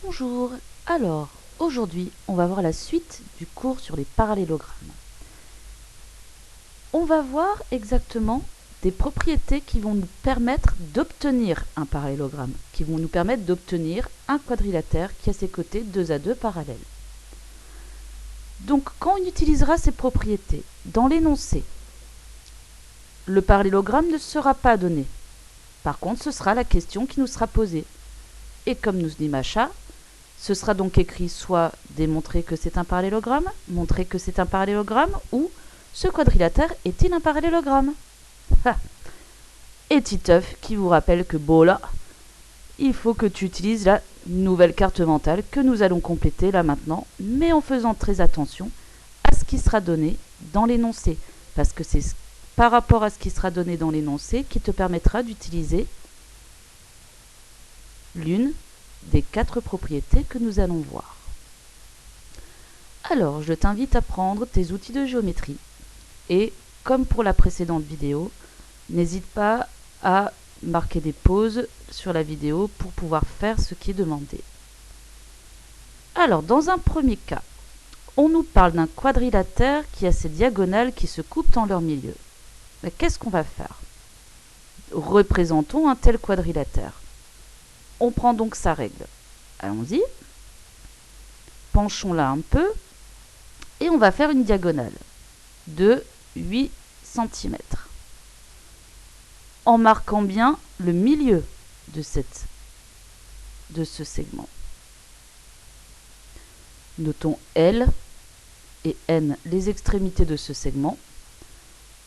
Bonjour, alors aujourd'hui on va voir la suite du cours sur les parallélogrammes. On va voir exactement des propriétés qui vont nous permettre d'obtenir un parallélogramme, qui vont nous permettre d'obtenir un quadrilatère qui a ses côtés 2 à 2 parallèles. Donc quand on utilisera ces propriétés dans l'énoncé, le parallélogramme ne sera pas donné. Par contre, ce sera la question qui nous sera posée. Et comme nous dit Macha, ce sera donc écrit soit démontrer que c'est un parallélogramme, montrer que c'est un parallélogramme, ou ce quadrilatère est-il un parallélogramme? Et Titeuf qui vous rappelle que bon là, il faut que tu utilises la nouvelle carte mentale que nous allons compléter là maintenant, mais en faisant très attention à ce qui sera donné dans l'énoncé, parce que c'est par rapport à ce qui sera donné dans l'énoncé qui te permettra d'utiliser l'une des 4 propriétés que nous allons voir. Alors, je t'invite à prendre tes outils de géométrie et, comme pour la précédente vidéo, n'hésite pas à marquer des pauses sur la vidéo pour pouvoir faire ce qui est demandé. Alors, dans un premier cas, on nous parle d'un quadrilatère qui a ses diagonales qui se coupent en leur milieu. Mais qu'est-ce qu'on va faire? Représentons un tel quadrilatère. On prend donc sa règle. Allons-y. Penchons-la un peu. Et on va faire une diagonale de 8 cm. En marquant bien le milieu de ce segment. Notons L et N, les extrémités de ce segment.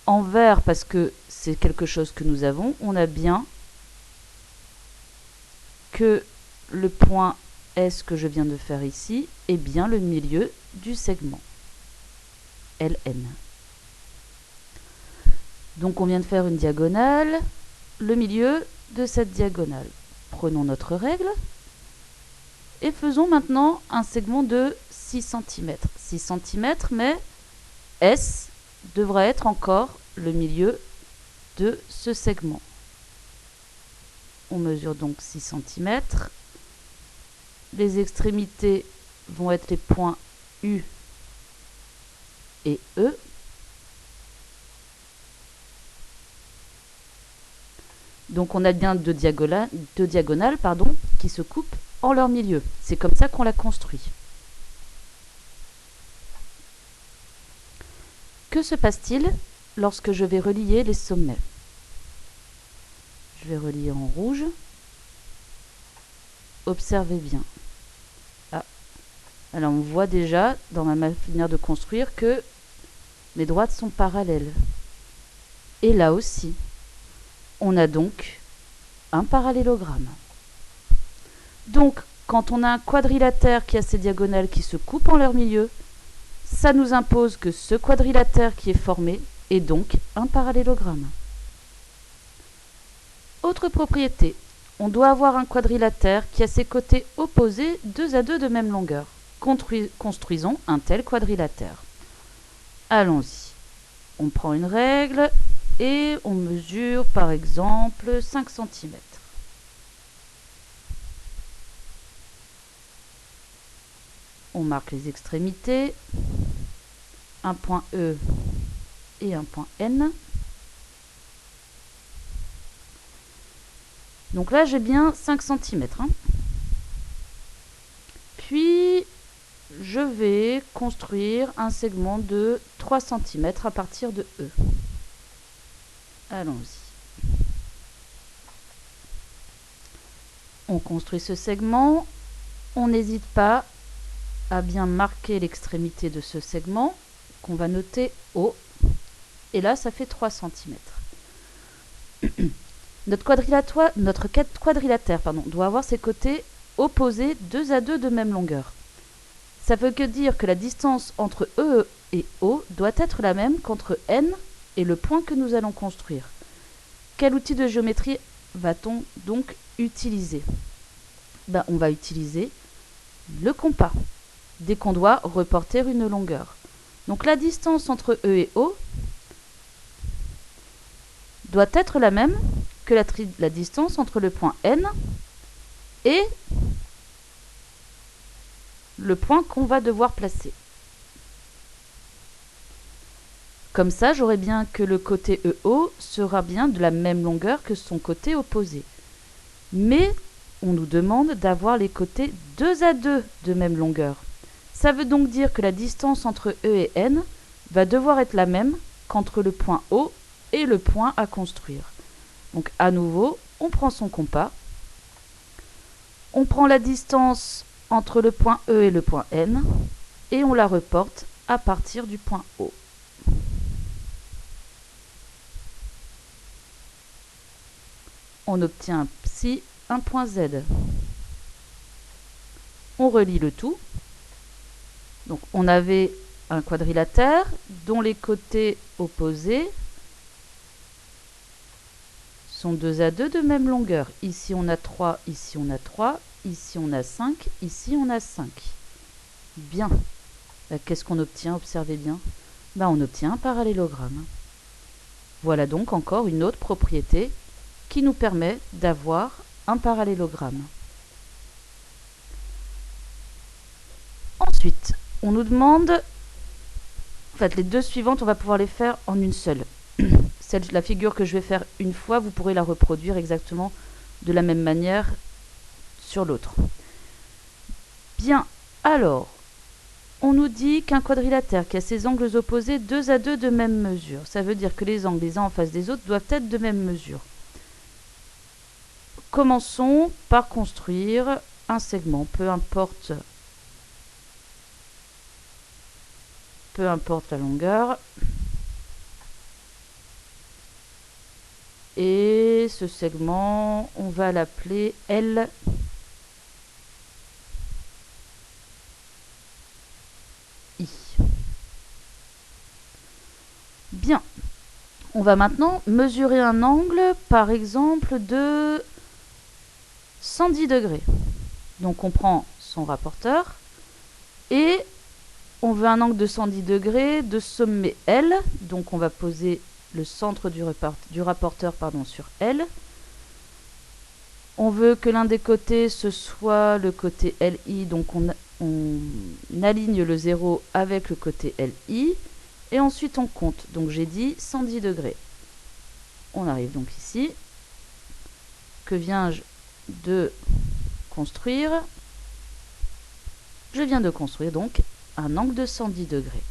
En vert, parce que c'est quelque chose que nous avons, on a bien que le point S que je viens de faire ici est bien le milieu du segment LN. Donc on vient de faire une diagonale, le milieu de cette diagonale. Prenons notre règle et faisons maintenant un segment de 6 cm. 6 cm, mais S devra être encore le milieu de ce segment. On mesure donc 6 cm. Les extrémités vont être les points U et E. Donc on a bien deux diagonales qui se coupent en leur milieu. C'est comme ça qu'on l'a construit. Que se passe-t-il lorsque je vais relier les sommets? Je vais relier en rouge. Observez bien. Ah. Alors on voit déjà dans ma manière de construire que mes droites sont parallèles. Et là aussi, on a donc un parallélogramme. Donc, quand on a un quadrilatère qui a ses diagonales qui se coupent en leur milieu, ça nous impose que ce quadrilatère qui est formé est donc un parallélogramme. Autre propriété, on doit avoir un quadrilatère qui a ses côtés opposés 2 à 2 de même longueur. Construisons un tel quadrilatère. Allons-y. On prend une règle et on mesure par exemple 5 cm. On marque les extrémités, un point E et un point N. Donc là, j'ai bien 5 cm. Puis, je vais construire un segment de 3 cm à partir de E. Allons-y. On construit ce segment. On n'hésite pas à bien marquer l'extrémité de ce segment, qu'on va noter O. Et là, ça fait 3 cm. Notre quadrilatère doit avoir ses côtés opposés 2 à 2 de même longueur. Ça veut dire que la distance entre E et O doit être la même qu'entre N et le point que nous allons construire. Quel outil de géométrie va-t-on donc utiliser? On va utiliser le compas, dès qu'on doit reporter une longueur. Donc la distance entre E et O doit être la même que la distance entre le point N et le point qu'on va devoir placer. Comme ça, j'aurai bien que le côté EO sera bien de la même longueur que son côté opposé. Mais on nous demande d'avoir les côtés 2 à 2 de même longueur. Ça veut donc dire que la distance entre E et N va devoir être la même qu'entre le point O et le point à construire. Donc à nouveau, on prend son compas, on prend la distance entre le point E et le point N et on la reporte à partir du point O. On obtient psi un point Z. On relie le tout. Donc on avait un quadrilatère dont les côtés opposés sont 2 à 2 de même longueur. Ici on a 3, ici on a 3, ici on a 5, ici on a 5. Bien. Qu'est-ce qu'on obtient? Observez bien. On obtient un parallélogramme. Voilà donc encore une autre propriété qui nous permet d'avoir un parallélogramme. Ensuite, on nous demande, en fait les deux suivantes, on va pouvoir les faire en une seule. La figure que je vais faire une fois, vous pourrez la reproduire exactement de la même manière sur l'autre. Bien, alors, on nous dit qu'un quadrilatère qui a ses angles opposés 2 à 2 de même mesure. Ça veut dire que les angles les uns en face des autres doivent être de même mesure. Commençons par construire un segment, peu importe la longueur. Et ce segment, on va l'appeler L. I. Bien. On va maintenant mesurer un angle, par exemple, de 110 degrés. Donc on prend son rapporteur et on veut un angle de 110 degrés de sommet L. Donc on va poser le centre du rapporteur sur L. On veut que l'un des côtés ce soit le côté LI, donc on aligne le 0 avec le côté LI et ensuite on compte. Donc j'ai dit 110 degrés. On arrive donc ici. Que viens-je de construire? Je viens de construire donc un angle de 110 degrés.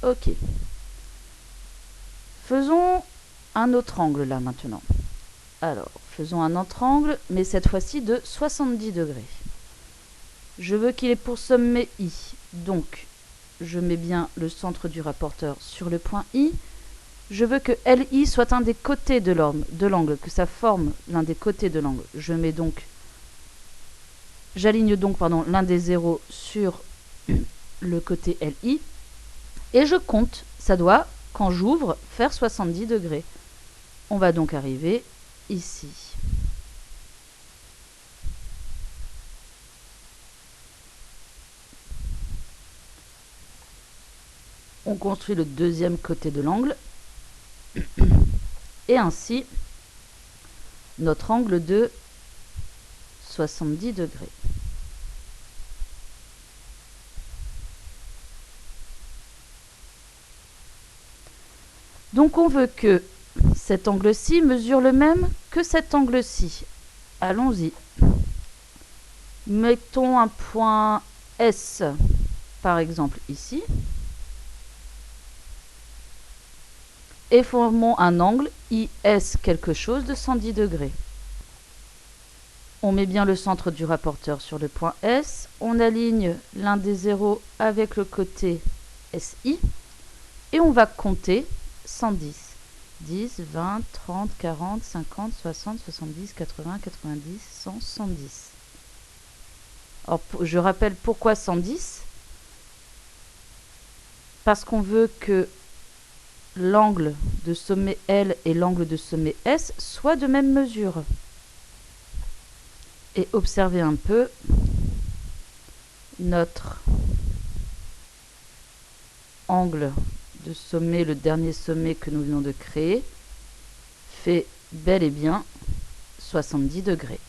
Ok. Faisons un autre angle là maintenant. Alors, faisons un autre angle, mais cette fois-ci de 70 degrés. Je veux qu'il ait pour sommet I. Donc, je mets bien le centre du rapporteur sur le point I. Je veux que LI soit un des côtés de l'angle, que ça forme l'un des côtés de l'angle. J'aligne donc l'un des zéros sur le côté LI. Et je compte. Ça doit, quand j'ouvre, faire 70 degrés. On va donc arriver ici. On construit le deuxième côté de l'angle. Et ainsi, notre angle de 70 degrés. Donc on veut que cet angle-ci mesure le même que cet angle-ci. Allons-y. Mettons un point S, par exemple, ici. Et formons un angle IS quelque chose de 110 degrés. On met bien le centre du rapporteur sur le point S. On aligne l'un des zéros avec le côté SI. Et on va compter 110. 10, 20, 30, 40, 50, 60, 70, 80, 90, 100, 110. Alors, je rappelle pourquoi 110. Parce qu'on veut que l'angle de sommet L et l'angle de sommet S soient de même mesure. Et observez un peu notre angle de sommet, le dernier sommet que nous venons de créer, fait bel et bien 70 degrés.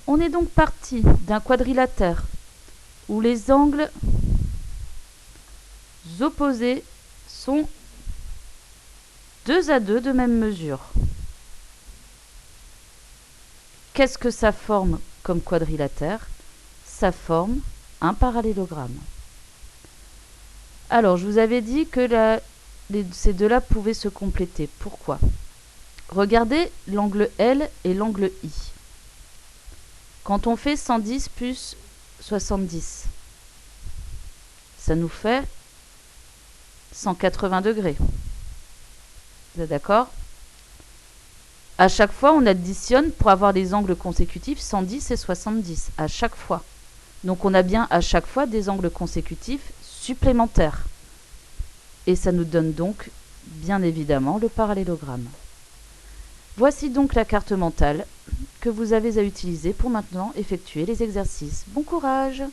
On est donc parti d'un quadrilatère où les angles opposés sont 2 à 2 de même mesure. Qu'est-ce que ça forme comme quadrilatère? Ça forme un parallélogramme. Alors, je vous avais dit que ces deux-là pouvaient se compléter. Pourquoi? Regardez l'angle L et l'angle I. Quand on fait 110 plus 70, ça nous fait 180 degrés. Vous êtes d'accord? À chaque fois, on additionne pour avoir des angles consécutifs 110 et 70. À chaque fois. Donc on a bien à chaque fois des angles consécutifs supplémentaires. Et ça nous donne donc, bien évidemment, le parallélogramme. Voici donc la carte mentale que vous avez à utiliser pour maintenant effectuer les exercices. Bon courage!